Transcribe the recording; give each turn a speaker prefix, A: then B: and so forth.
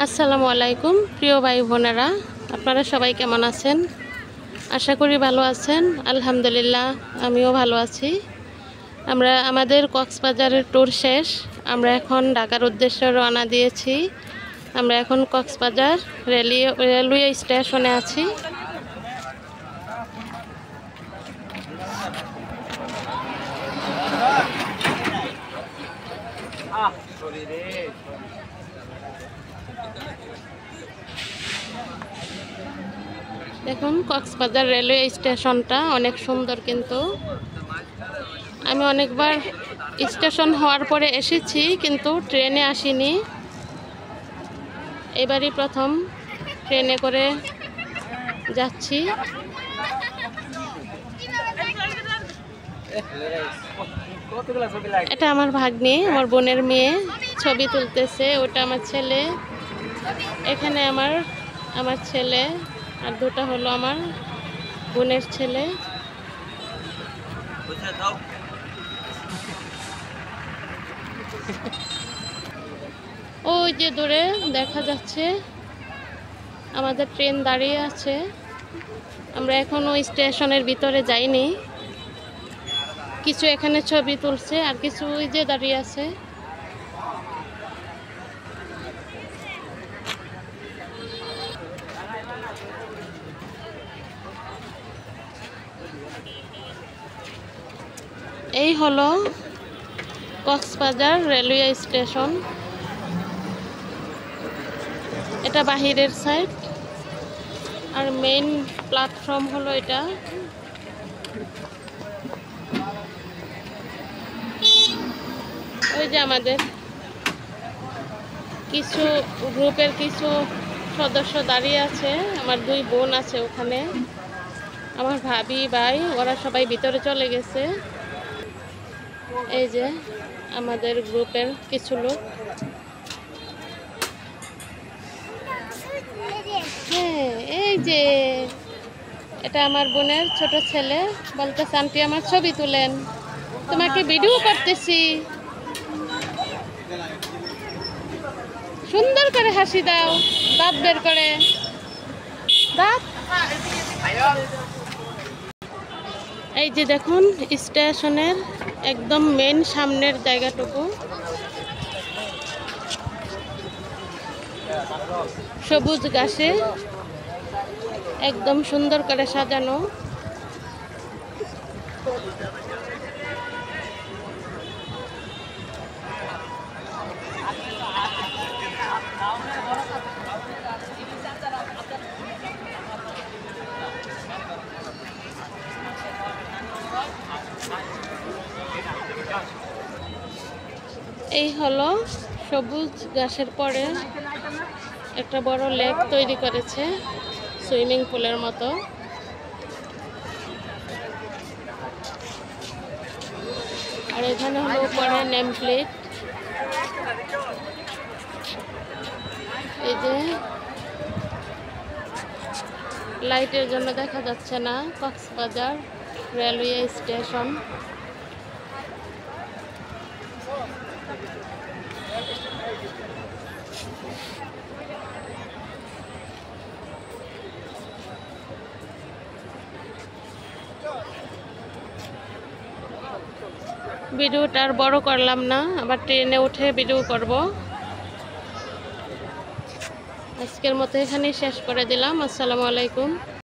A: আসসালামু আলাইকুম প্রিয় ভাই বোনেরা, আপনারা সবাই কেমন আছেন? আশা করি ভালো আছেন। আলহামদুলিল্লাহ, আমিও ভালো আছি। আমরা আমাদের কক্সবাজারের ট্যুর শেষ। আমরা এখন ঢাকার উদ্দেশ্যে রওনা দিয়েছি। আমরা এখন কক্সবাজার রেলওয়ে স্টেশনে আছি। দেখুন, কক্সবাজার রেলওয়ে স্টেশনটা অনেক সুন্দর, কিন্তু আমি অনেকবার স্টেশন হওয়ার পরে এসেছি, কিন্তু ট্রেনে আসিনি। এবারই প্রথম ট্রেনে করে যাচ্ছি। এটা আমার ভাগ্নি, আমার বোনের মেয়ে, ছবি তুলতেছে। ওটা আমার ছেলে। এখানে আমার ছেলে, আর দুটো হলো আমার বোনের ছেলে। ওই যে দূরে দেখা যাচ্ছে আমাদের ট্রেন দাঁড়িয়ে আছে। আমরা এখনো স্টেশনের ভিতরে যাইনি। কিছু এখানে ছবি তুলছে, আর কিছু ওই যে দাঁড়িয়ে আছে। এই হলো কক্সবাজার রেলওয়ে স্টেশন। এটা বাহিরের সাইড, আর মেইন প্ল্যাটফর্ম হলো এটা। ওই যে আমাদের কিছু গ্রুপের কিছু সদস্য দাঁড়িয়ে আছে। আমার দুই বোন আছে ওখানে, আমার ভাবি ভাই, ওরা সবাই ভিতরে চলে গেছে। এই যে আমাদের গ্রুপের কিছু লোক। হ্যাঁ, এই যে এটা আমার বোনের ছোট ছেলে, বলতেছে আন্টি আমার ছবি তুলেন, তোমাকে ভিডিও করতেছি। সুন্দর করে হাসি দাও, দাঁত বের করে দাঁত। এই যে দেখুন, স্টেশনের একদম মেন সামনের জায়গাটুকু সবুজ ঘাসে একদম সুন্দর করে সাজানো। এই হলো সবুজ ঘাসের পরে একটা বড় লেক তৈরি করেছে, সুইমিং পুলের মতো। আর এখানে হলো উপরে নেম প্লেট। এই যে লাইটের জন্য দেখা যাচ্ছে না কক্সবাজার রেলওয়ে স্টেশন। ভিডিওটা আর বড় করলাম না, আবার ট্রেনে উঠে ভিডিও করব। আজকের মতো এখানেই শেষ করে দিলাম। আসসালামু আলাইকুম।